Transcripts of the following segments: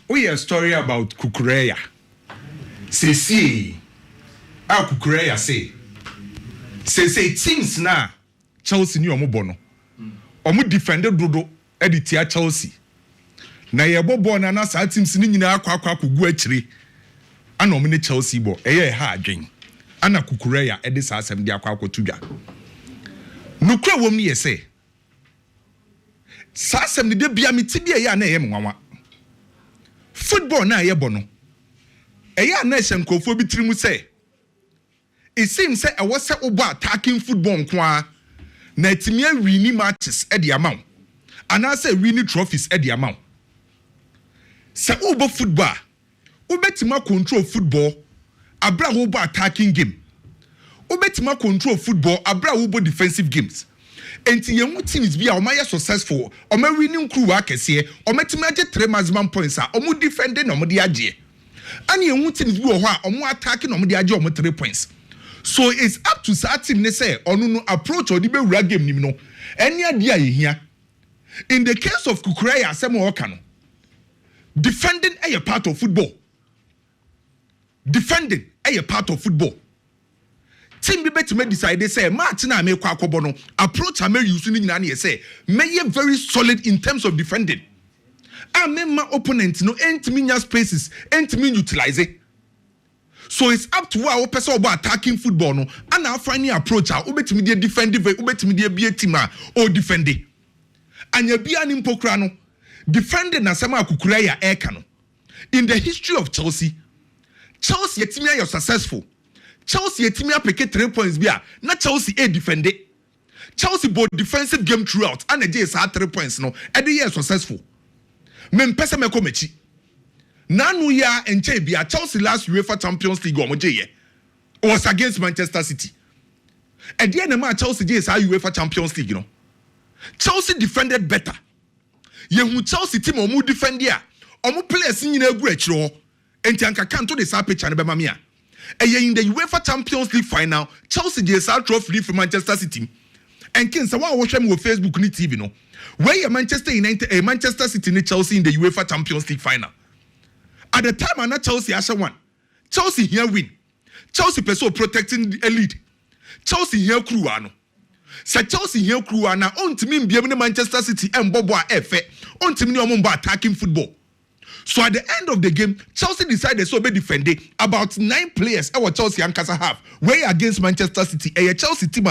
we hear a story about Cucurella. See, how Cucurella say teams na Chelsea ni omo bono. Omo defended dodo editia Chelsea. Na ye bobo na sa teams ni nyina akwa kugu akire. Ana omo ne Chelsea bo eye ha adwen. Ana Cucurella edi sa asem di akwa akotudwa. Nukura wom ni ye say. Sa asem ni de bia metibia ye na ye mwanwa. Football na ye bono. Eye na esenkofo bi tirimu say. It seems say I was say oba attacking football kwa na etimia winning matches at the amount. And I say winning trophies at the amount. Say oba football. Obetima control football. Abra oba attacking game. Obetima control football. Abra oba defensive games. Enti ye teams be o ma successful. O ma winning crew akese. O ma team age 3 maximum points a o mo defending o mo de age. And ye teams be o ho a o mo attacking o mo de age o mo 3 points. So it's up to certain ne say onu approach or the be wura game nim no. Any idea here. In the case of Cucurella asemo oka no. Defending a part of football. Defending a part of football. Team be better decide they say match na me kwa akobo no approach am use ni nyina na say may very solid in terms of defending. My opponent no entimi nya spaces entimi utilize it. So it's up to our person about attacking football no and our final approach how obetimi dey defend obetimi dey be a team or defend it. And you be an impokra no defending na sama Cucurella eka no. In the history of Chelsea yetimi are successful. Chelsea yetimi apeke 3 points bia na Chelsea defend it. Chelsea both defensive game throughout and the JS 3 points no e dey successful. Men pese me komechi. Nanu ya enche bia Chelsea last UEFA Champions League omoje was against Manchester City. At the end of Chelsea is UEFA Champions League, you know. Chelsea defended better. Yehu Chelsea team omu defend ya. Omu players in egu echiro. Enti anka kanto de sa picture ne bema mia. In the UEFA Champions League final, Chelsea is out trophy for Manchester City. And kin sa wa watch them with Facebook ni TV no. Where Manchester United Manchester City ni Chelsea in the UEFA Champions League final. At the time, I'm not Chelsea as won. Chelsea here win. Chelsea person protecting the lead. Chelsea here crew ano. Say Chelsea here crew ana on to me be Manchester City and Bobo Efe on to me omba attacking football. So at the end of the game, Chelsea decided so be defending about 9 players our Chelsea and Casa have. Where against Manchester City, a Chelsea team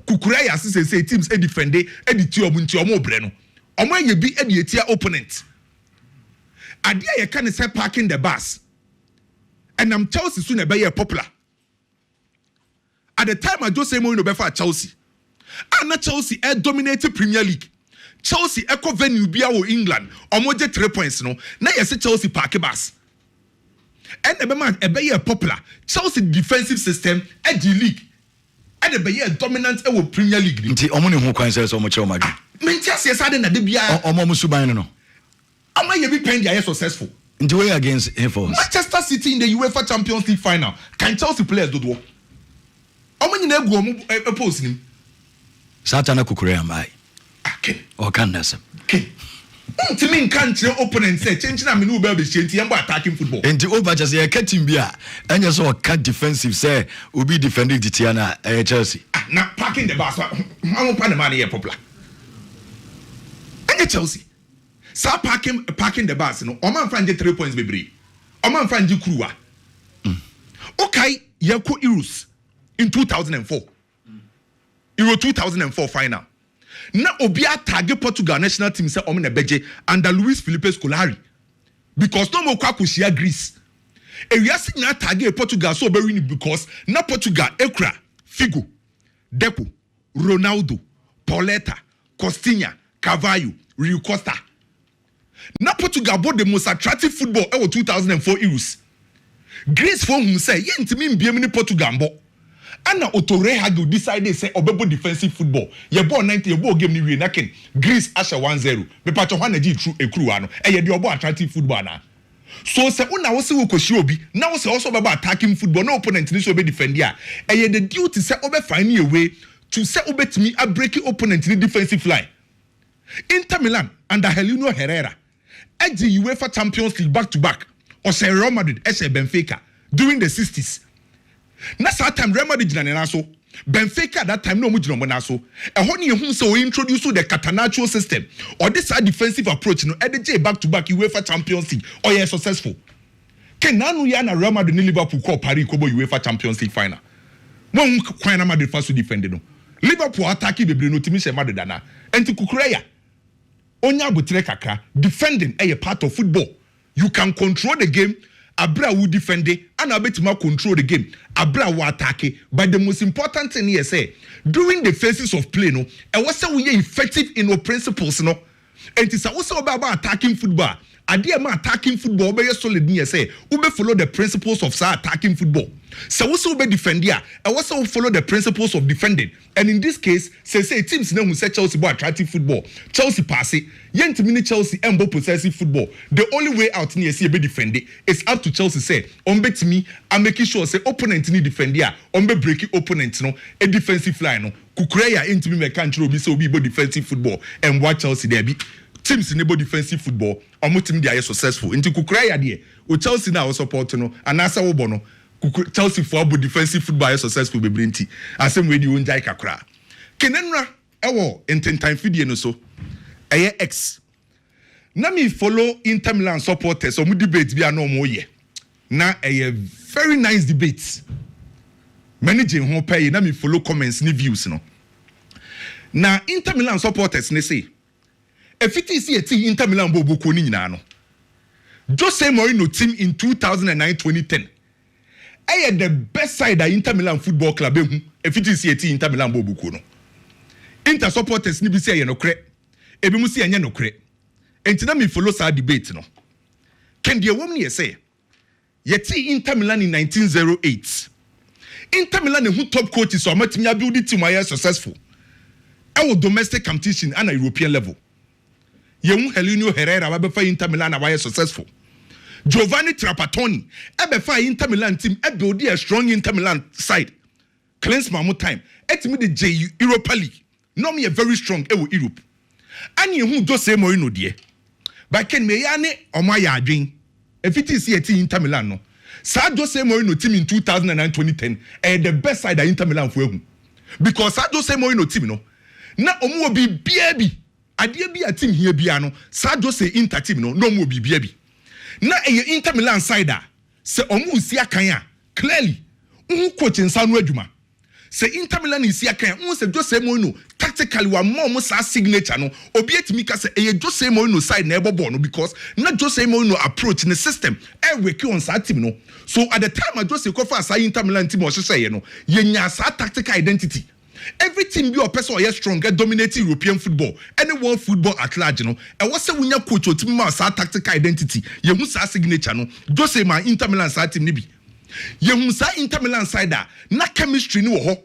Cucurella say teams e defend e di ti omo breno. Omo ye bi e di etia opponent. Idea you can say parking the bus. And I'm Chelsea soon be popular. At the time I just say more no for Chelsea. And Chelsea dominated Premier League. Chelsea echo venue bia wo England. Omoje 3 points no. Now you say Chelsea park bus. And the be popular. Chelsea defensive system at the league. And the be dominant wo Premier League. Nti omo ne ho kwan say so mo che o madu. Manchester City na de bia. Omo musuban no. Am you be paying they are successful? In the way against Efforts. Manchester City in the UEFA Champions League final. Can Chelsea players do work? How many go oppose him? Satana Cucurella mai. Okay. Or can that? Okay. To me country opponent say change na me no be change yam attacking football. And the over just a team bia and you so can defensive say will be defending the Tiana Chelsea. Now parking the bus. I'm pan the money here popular. And Chelsea. Sa parking the bus no. Oman find 3 points bebre. Oman find the crew. Okay, Yako Euros in 2004. Euro 2004 final. Na obia target Portugal national team say omene beje under Luis Felipe Scolari because no mo kwa kushia Greece. E wiase na target Portugal so be win because na Portugal ekra Figo, Deco, Ronaldo, Pauleta, Costinha, Carvalho, Rui Costa. Na Portugal bought the most attractive football ever 2004 Euros. Greece for whom say yentimi mbiem ni Portugal mbo. Ana Otore Hagi decided say obebo defensive football. Ye ball 90 ye ball game ni we naken. Greece asha 1-0. Me pato hwana ji true ekru ano. E ye di obo attractive football na. So say una wo se wo koshi obi, na wo se also be attacking football no opponent ni so be defend ya. E ye the duty say obe find a way to say obetimi a break opponent ni defensive line. Inter Milan under Heleno Herrera the UEFA Champions League back to back. Or say Real Madrid, Benfica during the 60s. Na that time Real Madrid na so Benfica at that time no mujino monaso. And when you so introduce the Catenaccio system or this defensive approach, no EDJ back to back UEFA Champions League or you're successful. Can nanu ya na Real Madrid ni Liverpool call Paris kobo UEFA Champions League final. One kwana Madrid first to defend no. Liverpool attacking bebre no timi se Madrid na. Enti Cucurella. Onya botre kakra defending a part of football. You can control the game. Abra will defend it and Abetima control the game. Abra will attack it. But the most important thing here say during the phases of play, no, and what's we effective in our principles, no, and it's also about attacking football. Idea attacking football be solid near say ube follow the principles of attacking football. So also be defend and also follow the principles of defending. And in this case, say teams now who say Chelsea about attractive football. Chelsea pass it, yen to mini Chelsea and possessive football. The only way out near see be defend it. It's up to Chelsea say on bet me I'm making sure say opponent need defend ya on be breaking opponent no a defensive line no Cucurella into me country be so be defensive football and watch Chelsea there be teams in the defensive football almost team they are successful into Cucurella there o Chelsea now support no and asa wo bono Chelsea for defensive football is successful be brinty asem we di wonjai kakra kenenra ewo intentine fidie no so eye x na me follow Inter Milan supporters so mu debate bi ano mo ye na eye very nice debate managing ho pay na me follow comments ni views no na Inter Milan supporters ne say efiti si eti Inter Milan bo boko ni nyina no Jose Mourinho team in 2009-2010 the best side that Inter Milan football club efiti si eti Inter Milan bo boko no Inter supporters ni bi say ye no kre ebi mu si anya no kre enti na me follow sa debate no ken de wom ne say yeti Inter Milan in 1908 Inter Milan who top coaches so amatimi build team were successful our domestic competition and a European level Yemu Heleno Herrera wabefa Inter Milan were successful. Giovanni Trapattoni ebefa Inter Milan team build a strong Inter Milan side. Cleanse mamu time. Etimi the J Europa League. No me a very strong Europe. And you who Jose Mourinho die. But ken me yane omaya adwen. If it is yet Inter Milan no. Sa Jose Mourinho team in 2009-2010 the best side of Inter Milan for you. Because Sa Jose Mourinho team no. Na omo obi biabi adie bi a team here bia no sa Jose Inter team no mo obi biabi na Inter Milan side a se omo usi akan a clearly coach nsa no adwuma se Inter Milan isi akan se Jose Mourinho tactically wa mo sa signature no obi etimi ka se Jose Mourinho side na ebo ball no because na Jose Mourinho approach in the system work on sa team no so at the time Jose kofa sa Inter Milan team o hye no yenya sa tactical identity. Every team be a person or strong get dominating European football, any world football at large, no. And what's the winner coach or team sa tactical identity? You must sa signature, no. Just say my Inter Milan side team nibi. You must sa Inter Milan side da na chemistry no ho.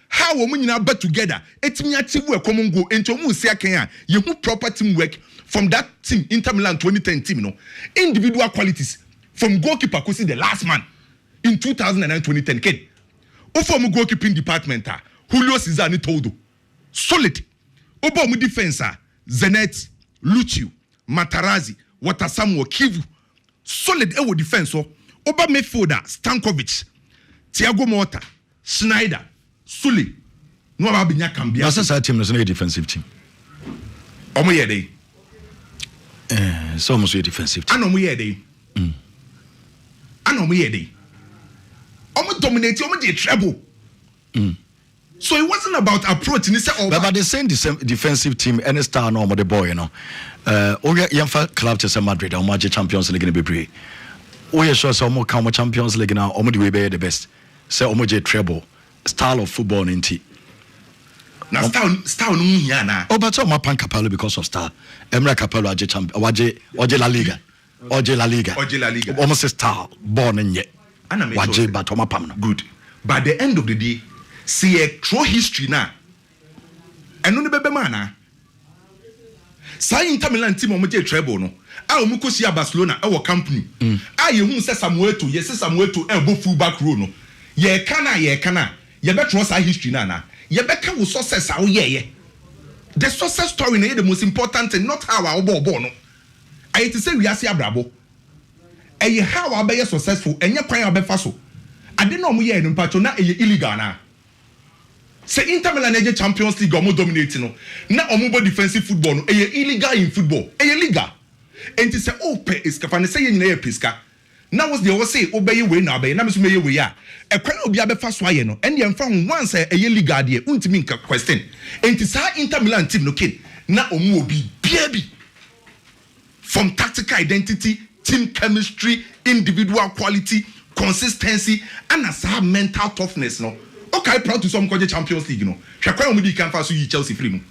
How we now bet together? It me achieve we common go into mu say Kenya. You proper team work from that team Inter Milan 2010 team, no. Individual qualities from goalkeeper to see the last man in 2009-2010. Kid, from goalkeeping department. Julio Cesar ni todo. Solid. Oba mu defense Zanetti, Lucio, Matarazzi, Watasamu, Kivu. Solid ewo defense Oba midfielder Stankovic, Thiago Motta, Schneider, Sule. No abinya kambia. What's that team? No defensive team. Omo ye dey. So almost a defensive team. Anomo ye dey. Anomo ye dey. Omo dominate, omo dey treble. So it wasn't about approach. But the same defensive team, any star no more the boy, you know. Yamfa club to Madrid, or Magic Champions League in the Bibri. We sure some more come Champions League now, Omo the way the best. Say Omo treble style of football in tea. Now style no here na. Oh, but so my pan Capello because of star. Emra Capello Aje champion. Oje La Liga. Oje La Liga. Almost a star born in yet. Waje but Oma Pam. Good. By the end of the day. See a true history now. And no bebe mana. Sa Inter Milan team omo treble no. A omo kosi Barcelona e wo company. A ye hu se Samuel to elbow full back row no. Ye kana. Ye be trust history na. Ye be ka wo success a wo ye. The success story na the most important thing, not how our ball no. I to say we are abrabo. E how abe successful enye kwan abefa so. Ade no mo ye no mpacho na e illegal na. Say Inter Milan eje Champions League omo dominate no. Na omo bo defensive football no e illegal in football. E legal. Enti say ope iskafa ne say nyina ye piska. Na was the say obey we na obey na me so meye we ya. E kwan obi abefa so aye no. En ye mfa ho once e legal de untimi nka question. Enti sa Inter Milan team no kin na omo obi bia bi. From tactical identity, team chemistry, individual quality, consistency, and as a mental toughness, no. Okay, proud to some college Champions League, no. Shakwa umudi can pass you Chelsea free.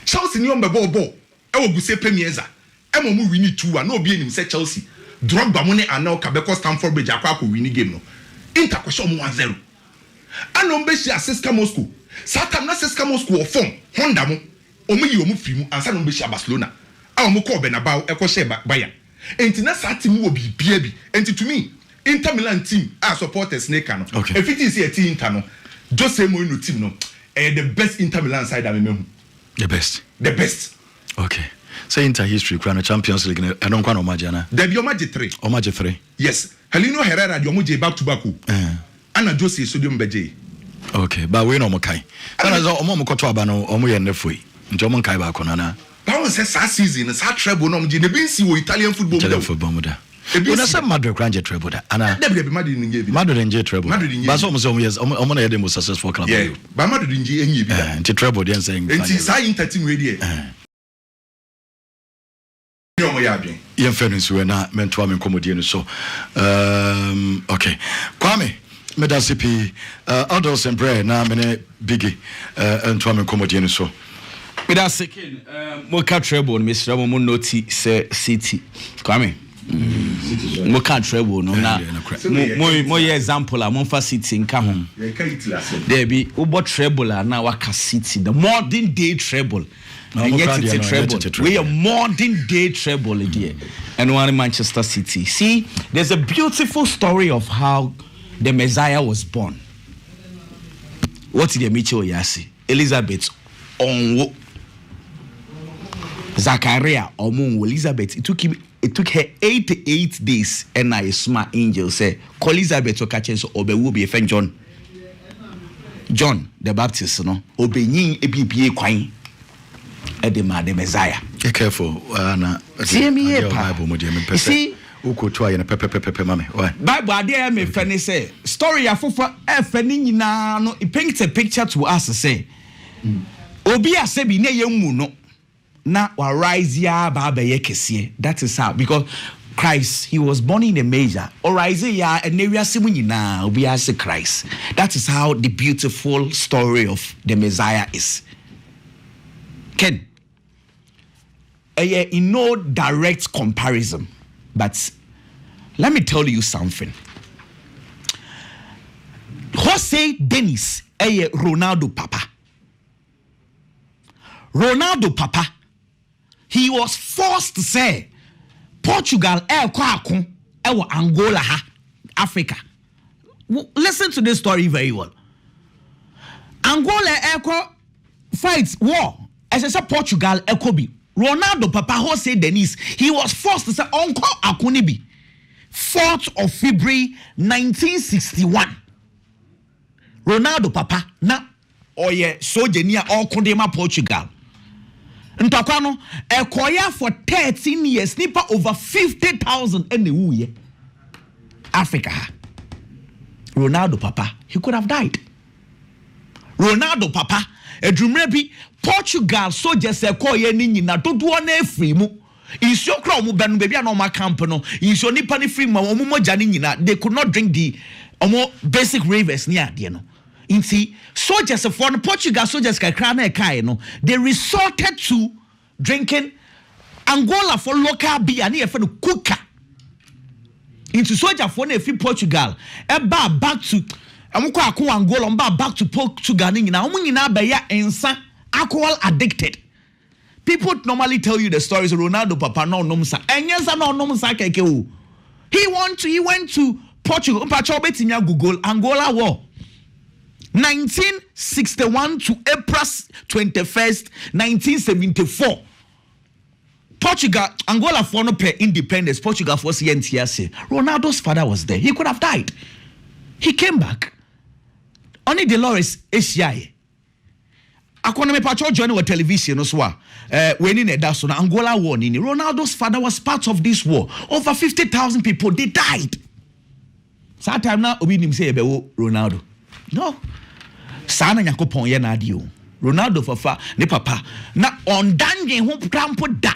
Chelsea ni ombe bo. Ewo guse premierza. Emo mu wini 2-1. No be him say Chelsea. Drogba money and now Kabeko Stamford Bridge akwa ko wini game no. Inter question 1-0. Anombe shi Seska Moscow. Satam na Seska Moscow o form. Honda mo. Omo yi omo free mu ansa no be shi Barcelona. Omo ko Bernabeu e ko she Bayern. Enti na sa team wo bi bia bi. Enti to me Inter Milan team are supporters neka no. Okay. If it is a team Inter no, Jose Mourinho team no, the best Inter Milan side I mean. The best. The best. Okay. So Inter history crown Champions League I don't kwano majana. There be omaje 3. Omaje 3. Yes. Heleno Herrera the omaje back to back. Ana Jose Sodium Beje. Okay. But we no mo kai. Kana zo omo mo koto aba no omo ye nefoi. Nti omo kai ba kono na. That was a season, a treble no omaje. Ne bin si wo Italian football. Italian football muda. You know some Madrid grand treble da. Ana. Madrid nje. Madrid nje treble. But so omo yes omo na the most successful club. Yeah. But Madrid nje enye bi da. Nti treble dey saying. Nti sa Inter team we dey. Yomo ya adwen. Ye fairness we na mentor me komodie no so. Okay. Kwame medasipi adults and bread na me biggie mentor me komodie no so. Medasikin mo ka treble me sra mo noti se city. Kwame mo ka treble no na mo ye example a mo fa city nka ho. Ye ka Italy asem. There be ubo treble na waka city the modern day treble. And yet it's a treble. We are modern day treble here. And one in Manchester City. See, there's a beautiful story of how the Messiah was born. What did Mitchell Yasi? Elizabeth Onwo. Zachariah Omunwo. Elizabeth. It took her 88 days. And I smart angel say, call Elizabeth to catch us or will be a friend John. John the Baptist, no? Obeyin ebibiye kwan. The Messiah. Be careful. See me here, see, Uko try and pepe mame. Bible idea me fani say story afofa fani nyina no it paints a picture to us say obi asebi na yemu no na wa rise ya ba ye kese. That is how, because Christ, he was born in a manger. Or rise ya and area simu nyina obi ase Christ. That is how the beautiful story of the Messiah is. Ken, in no direct comparison, but let me tell you something. Jose Dennis, Ronaldo Papa. Ronaldo Papa, he was forced to say, Portugal, Angola, Africa. Listen to this story very well. Angola, fights war. As I said, Portugal, Ekobi. Ronaldo Papa Jose Dennis, he was forced to say, Uncle Akunibi. 4th of February 1961. Ronaldo Papa, na oye sojenia Okundema Portugal. Ntakwano, Ekoya for 13 years, nipa over 50,000 in the year. Africa. Ronaldo Papa, he could have died. Ronaldo Papa, Edrumrebi, Portugal soldiers say call ye ni na dodo na free mu. Insio kra omo benu baby na omo camp no. Insio nipa ni free ma omo moja ni nyina. They could not drink the omo basic ravers ni ade no. Inti soldiers for the Portugal soldiers kakra na kai no. They resorted to drinking Angola for local beer na e fe no kuka. Into soldier for na free Portugal. Eba back to amukọ akọ Angola mba back to Portugal ni nyina. Omo nyina be ya ensa. Alcohol addicted. People normally tell you the stories of Ronaldo Papa no nomsa. And yes, no nomsa keke o. He went to Portugal. Google Angola War. 1961 to April 21st, 1974. Portugal, Angola for no pay independence. Portugal for CNTS. Ronaldo's father was there. He could have died. He came back. Only Dolores ACI. Akonomi patrol joining with television as well. When in that so Angola war, Ronaldo's father was part of this war. Over 50,000 people they died. That time now we didn't say about Ronaldo. No. Sana Yakopon Yanadio. Ronaldo for ne papa. Na on danje ho krampo da.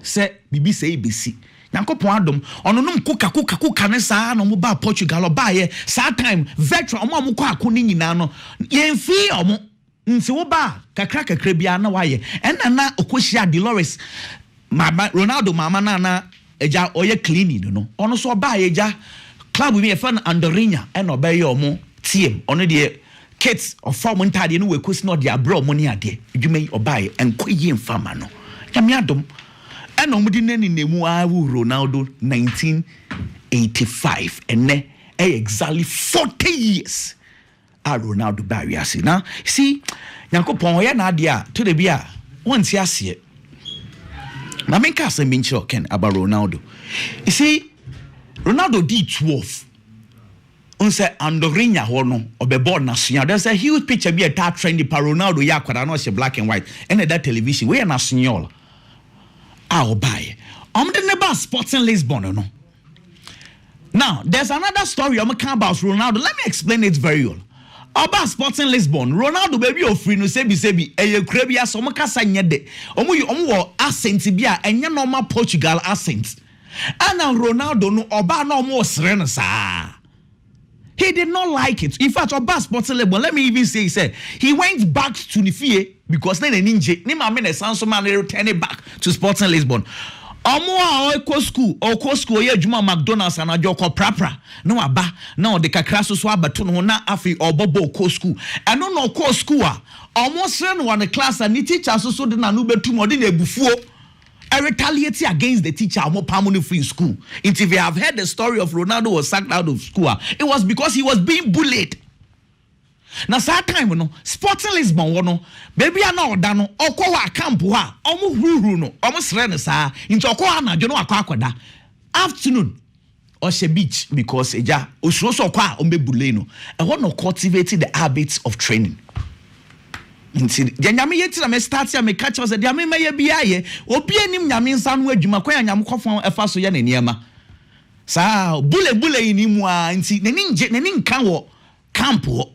Say bibi say BC. Yakopon adom ono no kuka ne saa no mo ba Portugal ba ye. Saa time veteran omo ko akoni nyina no. Yemfi omo nti wo ba kakra bia na waye. Enna na okohia Dolores mama Ronaldo mama na eja oye cleaning no. Ono so ba ye eja club we fan Andorinha and obey omo team. Ono de kids of form ntade no we kosi no de abro money ade adwuma obaye enkoyi mfama no nyame adom eno mudi nani nemu awu Ronaldo 1985 ene exactly 40 years a Ronaldo bariasi now see Yakopon ya na ade a to de bia wonti ase na menka se mincho ken about Ronaldo you see Ronaldo did 12 unse Andorinha hono obebo national. There's a huge picture be a top trendy pa Ronaldo ya kwada no she black and white and that television we national buy the neighbor Sporting Lisbon no. Now there's another story I'm about Ronaldo. Let me explain it very well. About Sporting Lisbon Ronaldo baby of free no sebi eye krabia so mkasa nyede omo accent bia enye normal Portugal accent. And now Ronaldo no oba no mo sreno sa. He did not like it. In fact, Oba Sporting Lisbon, let me even say, he went back to Nifie because then an ninja, Nima made a Sanso man return back to Sporting Lisbon. Omo or school, yeah, Juma McDonald's and a joko prapra. No aba, no the kakraso swaba to no na afi or bobo co school. And no co school. Almost run one class and the teacher so the nanube to modine before. I retaliate against the teacher more permanently free school. If you have heard the story of Ronaldo was sacked out of school, it was because he was being bullied. Now, that time, Sporting Lisbon, baby, I know that no, Okowa camp, almost no, almost renasa, into Okoana, you know, Aquada. Afternoon, or she beach because eja, Osroso kwa, buleno. I want to cultivate the habits of training. Nti nyame yeti me start ya me catch us de me maye bia ye obi anim nyame nsa no adwuma kwa nyame kofon efa so ya na niema sa bule ni mu a nti nani nka wo camp wo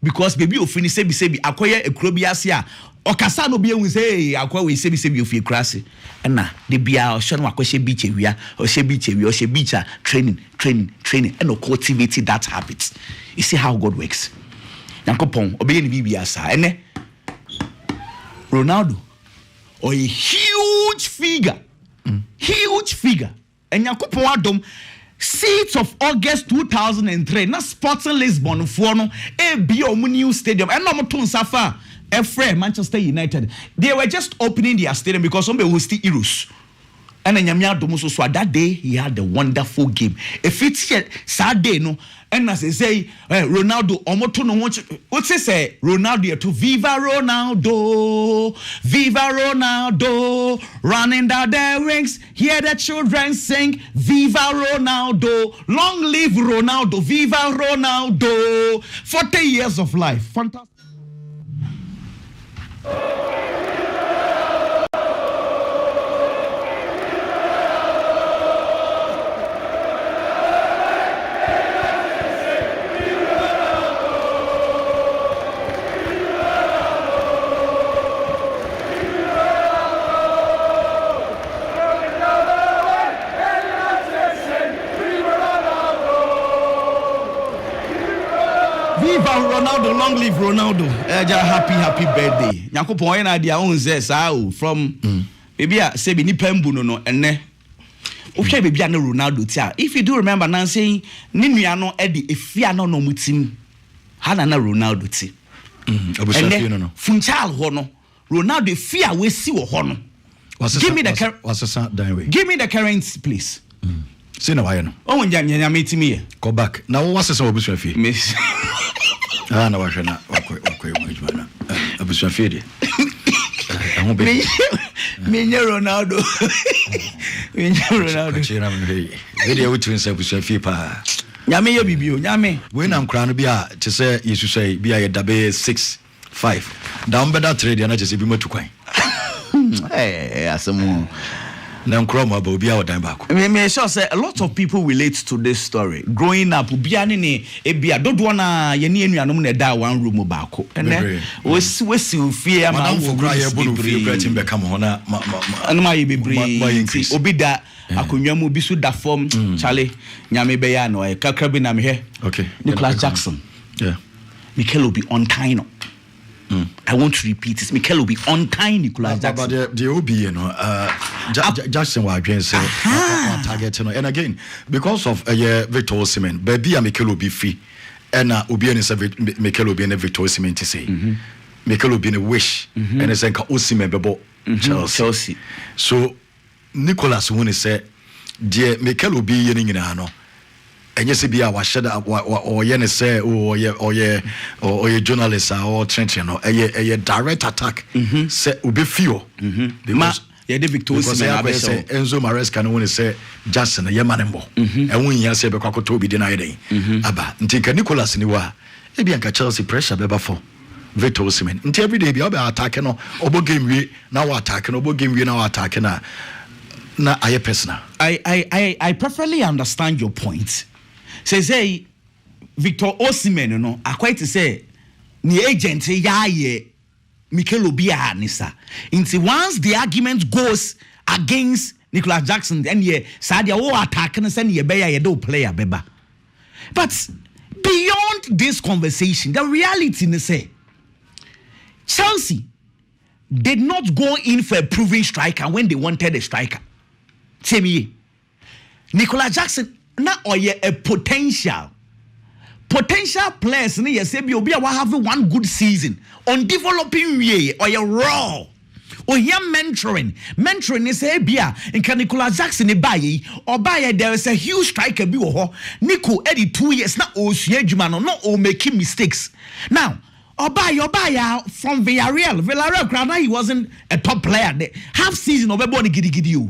because baby ofini sebi akoye ekuro bia se a okasa no bia hu say akwa we sebi ofi ekurase na de bia o hye no akohye beach ewia o hye beach training and cultivate that habit. You see how God works. Yankopon obeye ni bibia sa ene Ronaldo or a huge figure. And Yakupon Adom 6th of August 2003 na Sporting Lisbon for no new stadium and no to Safa Efre Manchester United. They were just opening their stadium because some will still Heroes. And then Yamia Domuso so that day he had a wonderful game. If it's sad day no and as they say Ronaldo omoto no what say Ronaldo to Viva Ronaldo running down the rings hear the children sing Viva Ronaldo long live Ronaldo Viva Ronaldo 40 years of life fantastic. Ronaldo, long live Ronaldo. Happy birthday. Yakopon na dia on say from baby a say bi ni pambu no enne. O hwe baby na Ronaldo tia. If you do remember now saying ni nua no e de efia no mutim. Ha na Ronaldo ti. Abusafie no. Funchal ho no. Ronaldo efia we si wo ho no. Give me the current please. See na why no. O nya metimi ye. Go back. Now what's the abusafie? Miss na wahwe na wakwe mujuma na abusafie de. Minye Ronaldo. Video to himself with FIFA. Nyame ye bibio, nyame. When I'm crying, be a to say, you should say, be a dabe 6-5. Down better trade, and I just be more to coin. Hey, some Now, Chroma, but be our time back. Me sure say a lot of people relate to this story. Growing up, biani ni ebia don't wanna yeni anom na da one room baako. And we fear ma for cry able to feel creating become hona ma ye bebre. Obi da akonwa mu bi so da form chale nyame be ya no e kakra bi na me he. Okay. Nicholas Jackson. Yeah. Mikel will be unkind. I want to repeat this. Mikel will be unkind Nicholas Jackson. But the OB, you know, Jackson was again say target, you know, and again because of Victor Osimhen, baby, Mikel will be free, and Obi and Mikel will be in Victor Osimhen to say, Mikel will be in a wish, and it's like Osimhen bebo Chelsea. So Nicholas when he say, dear Mikel will be in ano. And yes, be our shadow or yen say, or ye journalist or trench, you know, a direct attack. Say, will be few. Because Enzo Mares can only say, Justin, a Yamanemo. And when you say, Bako to be denied. Abba, think Nicholas in the war. Maybe I Chelsea pressure before. Victor Osimhen. Until every day, be attacking or game we now attacking, or game we now attacking. Na I personal. I perfectly understand your point. Say Victor Osimhen no quite to say ni agent ya ye Mikel Obia nisa. Until once the argument goes against Nicholas Jackson, then ye Sadia o attack and send ye be ye do player beba. But beyond this conversation, the reality is say Chelsea did not go in for a proven striker when they wanted a striker. Tell me, Nicholas Jackson na oye a potential players ni yese bi obi a wa have one good season on developing way or you raw or here mentoring is say bia nka Nicholas Jackson ne baye there is a huge striker bi wo ho Nico Eddie 2 years na o sua adwuma no o making mistakes now Obaya from Villarreal crowd he wasn't a top player there half season obebo ni gidi o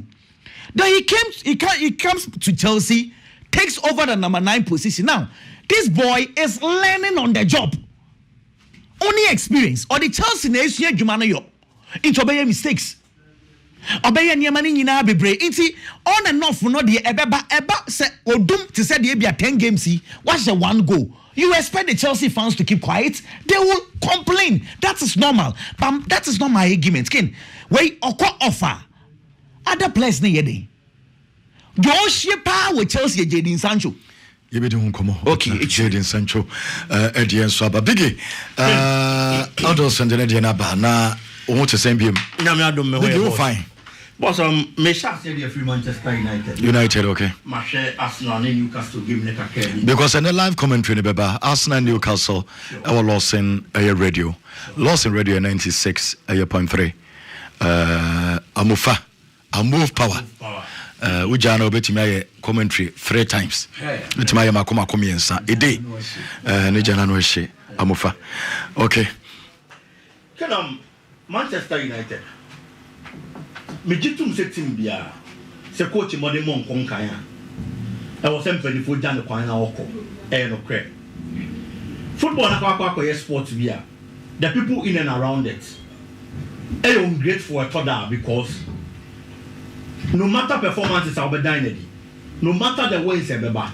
then he comes to Chelsea, takes over the number 9 position. Now, this boy is learning on the job. Only experience. Or the Chelsea nation jumano yo. Into obey mistakes. Obey any money in our bebre. Inti on and off no the eba say odum to say the ebia 10 games see. What's the one goal? You expect the Chelsea fans to keep quiet? They will complain. That is normal. But that is not my argument. Ken, wait offer. Other players ne yede. Joshua pa with Chelsea Jadon Sancho. You be doing come on. Okay, Jadon Sancho. Eddie and Swaba Biggie. Others and the Ediana na want to send him. You fine. But me shall say the free Manchester United. United, okay. My share Arsenal and Newcastle give me a because in the live commentary, Arsenal and Newcastle, our loss in radio. Loss in radio 96.3. Amufa. I move power. Ujano betimi commentary 3 times. Betimi ya makoma komiensa a day. Ne jana no hye amufa. Okay. Can Manchester United. Me jitum se team bia. Se coach mo de mon kon kan a. E wo se mpanifo gya ne kwan na woko. No cre. Football na kwa yes sport bia. The people in and around it. I am grateful for that because no matter performances I'll be dying. No matter the ways ebeba.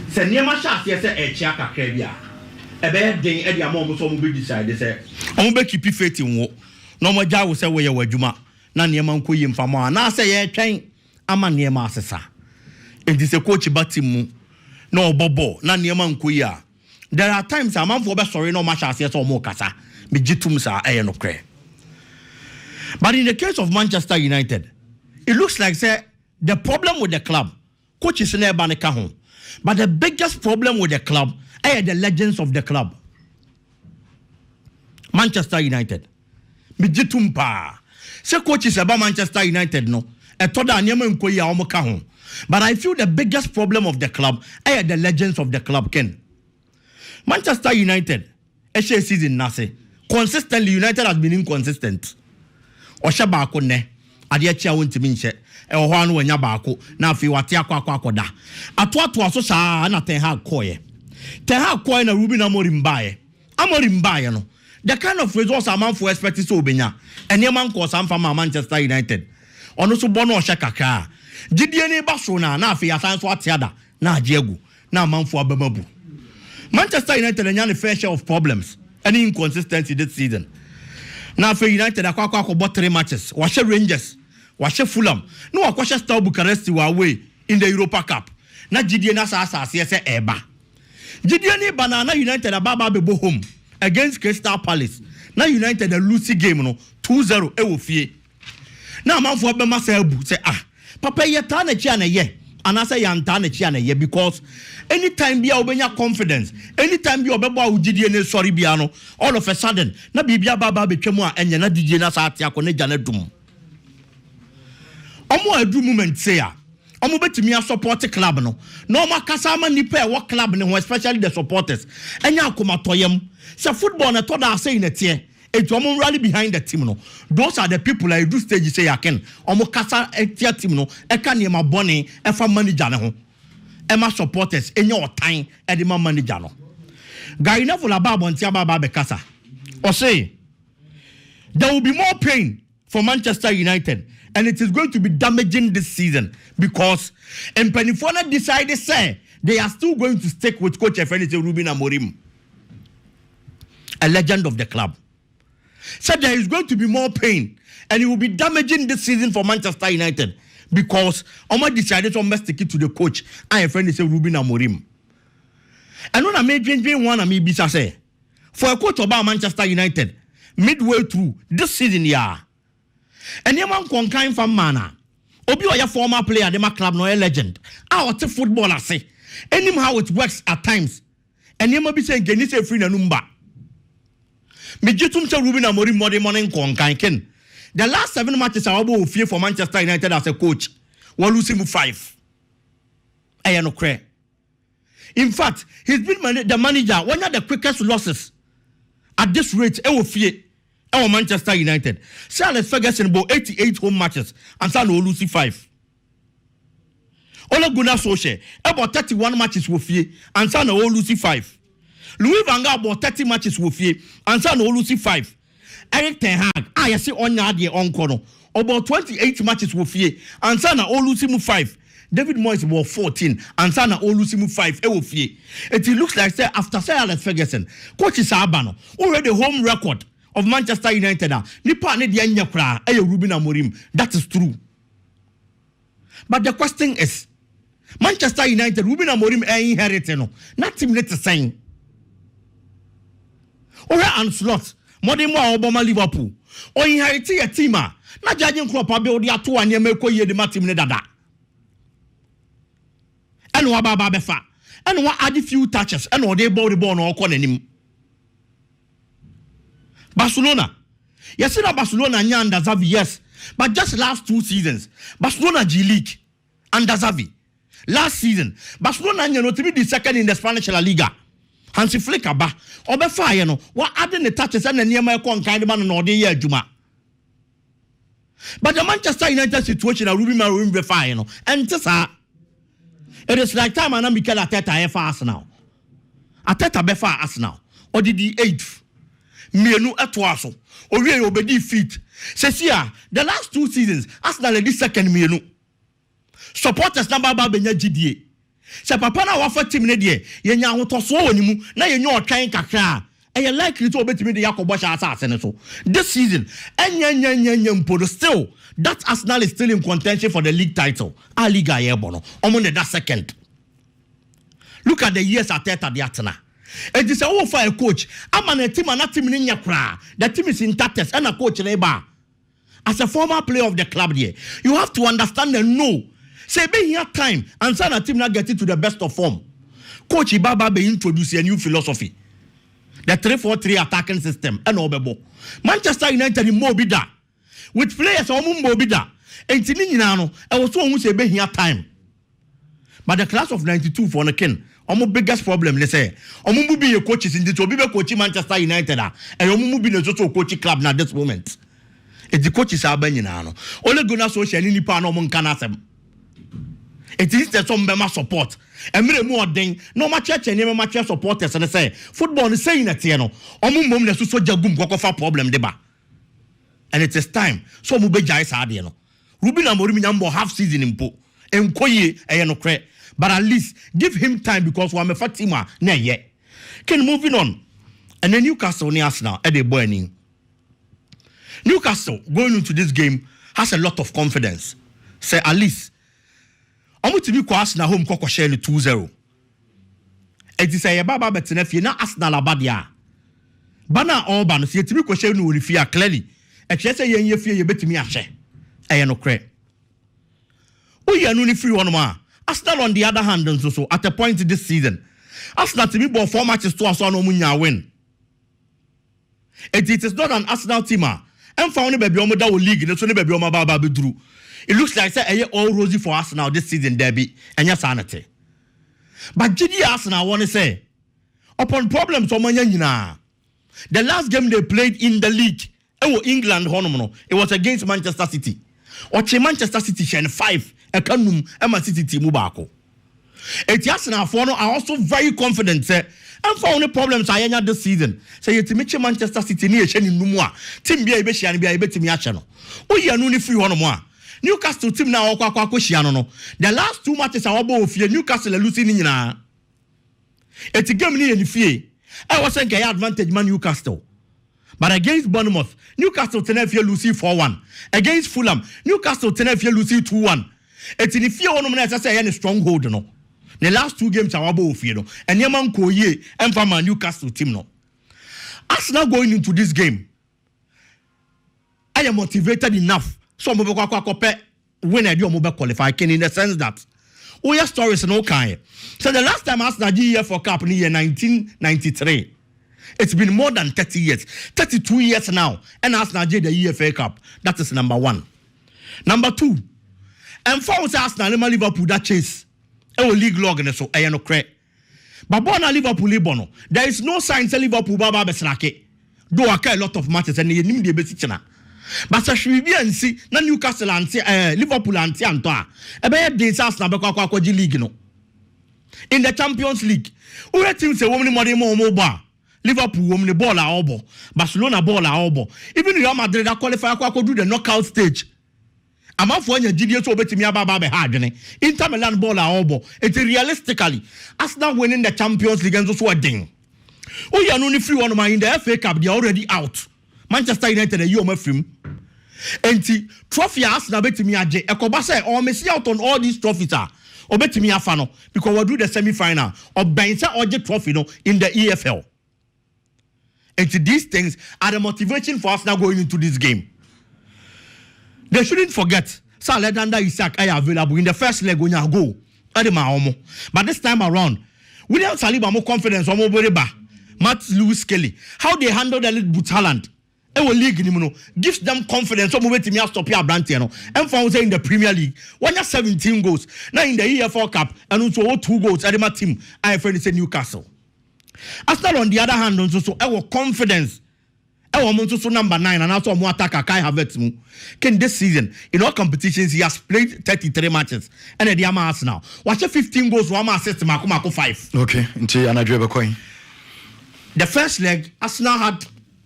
Se niema sha se echia kakra bia. Ebe den e dia mo so mo be decide say on be keep faith in wo. No mo ja wo se we ye wadwuma na niema nko yi mfamo na se ye twen ama niema asesa. Enti se coach batim mu na obobo na niema nko yi a. There are times a man for be sorry no match as so mo kasa. Me gitum sa e no kre. But in the case of Manchester United, it looks like say the problem with the club, coach is never home. But the biggest problem with the club are the legends of the club. Manchester United. Mijitumpa. Say coach is about Manchester United no. But I feel the biggest problem of the club are the legends of the club, Ken. Manchester United, season nase. Consistently, United has been inconsistent. Oshabako ne. ade chia wontimi nche e ho anu wanya baako na afi wate akwakoda ato aso saa na Ten Hag koye na Ruben Amorim bae no the kind of results a man for expect so obenya ene man ko sam fama Manchester United ono so bono ohye kakra gidie ni ba so na afi asan so atiada na agiegu na man for abamabu Manchester United anya the fair share of problems any inconsistency this season na afi United akwa 3 matches washe Rangers washe Fulham no akwashe Steaua Bucharest away in the Europa Cup na gidie na sa se eba gidie ni banana United ababa bebo home against Crystal Palace na United a losing game no 2-0 e wo fie na amanfo abema sa abu say papa ye ta na chia na ye anasa ya nta na chia na ye because anytime bia obenya confidence anytime bia obebo awugidie ne sorry bia no all of a sudden na bibia baba betwam a enye na didie na sa ate akọ na gya na dum omo adu moment say omo betimi a support club no no makasa ma nipa e wo club ne ho especially the supporters enya akomatoyem say football na to da say na tie etu omo rally behind the team no those are the people I do stage say yaken omo kasa etia team no e ka ne ma bone e fa manager ne ho e ma supporters enya otan e de ma manager no guy na full aba bontia baba be kasa o say there will be more pain for Manchester United and it is going to be damaging this season because Mpenifona decided say they are still going to stick with coach Ruben Amorim, a legend of the club. Said there is going to be more pain and it will be damaging this season for Manchester United because Oma decided to stick it to the coach and Ruben Amorim. And when I made one of me say for a coach about Manchester United midway through this season and your man conkind from mana. Obi or your former player, the club no a legend. Our footballer say, anyhow it works at times. And you might be saying, can you say free na number? Mijitum to Ruben Amorim more morning conkind. The last 7 matches are about fear for Manchester United as a coach. We're losing 5. I no cray. In fact, he's been the manager, one of the quickest losses at this rate, fear. Our Manchester United. Sir Alex Ferguson about 88 home matches and San lose 5. Ole Gunnar Solskjaer about 31 matches with you and San lose 5. Louis van Gaal about 30 matches with you and San lose 5. Eric Ten Hag, I see on yard on corner about 28 matches with you and San lose 5. David Moyes about 14 and San lose 5. It looks like say after Sir Alex Ferguson, coach is Abano already home record of Manchester United nipa ne de anya kra Ruben Amorim. That is true, but the question is Manchester United Ruben Amorim inherited no not team net sign ora Anslot modern mo Obama Liverpool o inherited a team na Jurgen Klopp build ya to anya meko ye de team ne dada and wa baba befa and wa add few touches and o dey ball the ball no okọ nanim. Barcelona. Yes, Barcelona under Xavi, yes. But just last 2 seasons, Barcelona G League under Xavi. Last season, Barcelona to be the second in the Spanish La Liga. Hansi Flick aba. Obefa no. What adding the touches and the near my kind man no de year Juma. But the Manchester United situation a Ruben Amorim befa no. And just it is like time and Mikel Arteta for Arsenal. Arteta befa Arsenal. Or did the 8th? Mienu etwaso owie obedi fit sesia the last 2 seasons Arsenal the second mienu supporters number ba benya gidie se papa na wafa team ne de yenya ahotoso wonimu na yenya otwan kakra e likely to obetimi de yakobo sha asase ne so this season enya mpodo still that Arsenal is still in contention for the league title a liga yebono omo ne that second. Look at the years Arteta de atena. It is a for a coach. I'm a team and a team in Yakra. The team is in tatters and a coach labor. As a former player of the club here, you have to understand and know. Say be here time and sign a team not get into the best of form. Coach Ibaba be introduce a new philosophy. The 3-4-3 attacking system and Obebo. Manchester United in Mobida. With players on Mobida. And Tininano, I was so say be here time. But the class of 92 for the king. Omo biggest problem let's say omo be your coaches in the to be coaching Manchester United and omo be no so coaching club now this moment Eti coaches are nyina no. Ole Gunnar Solskjaer ni nipa no mo nka na asem. It is the some bema support. Emre mu odin no ma church ni ma church supporters na say football ni saying na tie no. Omo mom na so jagum kokofa problem de ba. And it is time so mu be jai sa de no. Ruben Amorim nyambo half season impo. Enkoye eye no kre. But at least give him time because we are Fatima na ye. Can moving on. And then Newcastle ni Arsenal at the boy. Newcastle going into this game has a lot of confidence. Say at least I'm going to be Arsenal home koko share 2-0. It is a baba betinefie na Arsenal abadia. Bana Orban see to be ko share no refia clearly. E che say yen ye fie ye betimi ahye. E no kre. O ye no ni free one ma. Arsenal on the other hand so at a point this season. Arsenal to be ball 4 matches to us on munya win. It is not an Arsenal team. And found baby omoda league no so ne baby omaba ba beduru. It looks like say all rosy for Arsenal this season derby and your sanity. But GD Arsenal want to say upon problems omanya nyina. The last game they played in the league England honomono it was against Manchester City. Oche Manchester City shen 5 ekanum Emma City team baako. Et Arsenal for no are also very confident say and for only problems ayanya this season. Say you to Manchester City ni ehye ni numu a team bia ebe hia ni bia ebetimi ahye no. O ye anu ni free hono mo a Newcastle team na akwa hia no. The last 2 matches are obo ofie Newcastle losing ni nyina. Et game ni ye fie. I was saying get advantage man Newcastle. But against Bournemouth, Newcastle tenefie lose 4-1. Against Fulham, Newcastle tenefie lose 2-1. Et in fie hono na say any stronghold no. The last 2 games are above you know, and Yaman Koye and from a Newcastle team no. Arsenal going into this game. I am motivated enough. So when I do mobile qualify can in the sense that oh your stories no kind. So the last time Arsenal GEF for Cup in the year 1993. It's been more than 30 years. 32 years now. And Arsenal G the EFA Cup. That is number 1. Number 2. And for Arsenal Liverpool that chase. League log so no cre. But bona Liverpool libono. There is no sign say Liverpool baba besnake. Do a lot of matches and you need the besichana. But so should be and see na Newcastle and Liverpool and Antoa. Ebe dey Arsenal be kwa league no. In the Champions League, who team say woman money more bar. Liverpool woman ball a obo. Barcelona ball a obo. Even Real Madrid that qualify kwa do the knockout stage. Amafo anya GD so obetimi ababa be ha adwene. Inter Milan ball a obo. It realistically Arsenal winning the Champions League and so ding. Oh ya no ni free one man in the FA Cup they are already out. Manchester United you ma free. Enti trophy Arsenal betimi age ekoba say o me see out on all these trophies are. Obetimi afa no because we do the semi-final or bench or get trophy no in the EFL. And these things are the motivation for us now going into this game. They shouldn't forget, Sir Alexander Isak are available in the first leg when you go. But this time around, William Saliba more confidence on Moboreba, Matt Lewis Kelly. How they handle the league talent. League gives them confidence. Some way to me stop here Brantiano. And found in the Premier League. When you 17 goals, now in the EFL Cup, and also 2 goals at my team, I have friends in Newcastle. Arsenal on the other hand, also our confidence. Our Montoso number 9 and also more attacker Kai Havertz. Can this season in all competitions he has played 33 matches and at the Arsenal. Watch 15 goals, 1 assist, Marco 5. Okay, until Anadreba coin. The first leg, Arsenal had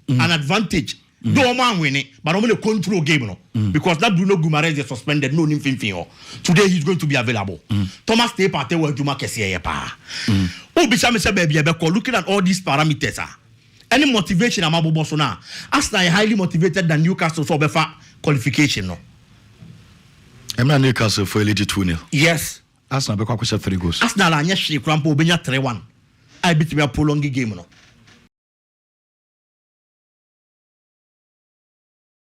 an advantage. No man win it, but only control game no. Because that Bruno Guimaraes is suspended, no Nimfinfio. Today he's going to be available. Thomas Tepate will do Makesi pa. Oh, Bishamese baby, looking at all these parameters. Any motivation amabo bosona. Arsenal is highly motivated than Newcastle so befa qualification no. I'm not Newcastle for elite 2-0. Yes. Arsenal be kwa 3 goals. Arsenal anya hwe krampo obenya 3-1. I beat me a prolonged game no.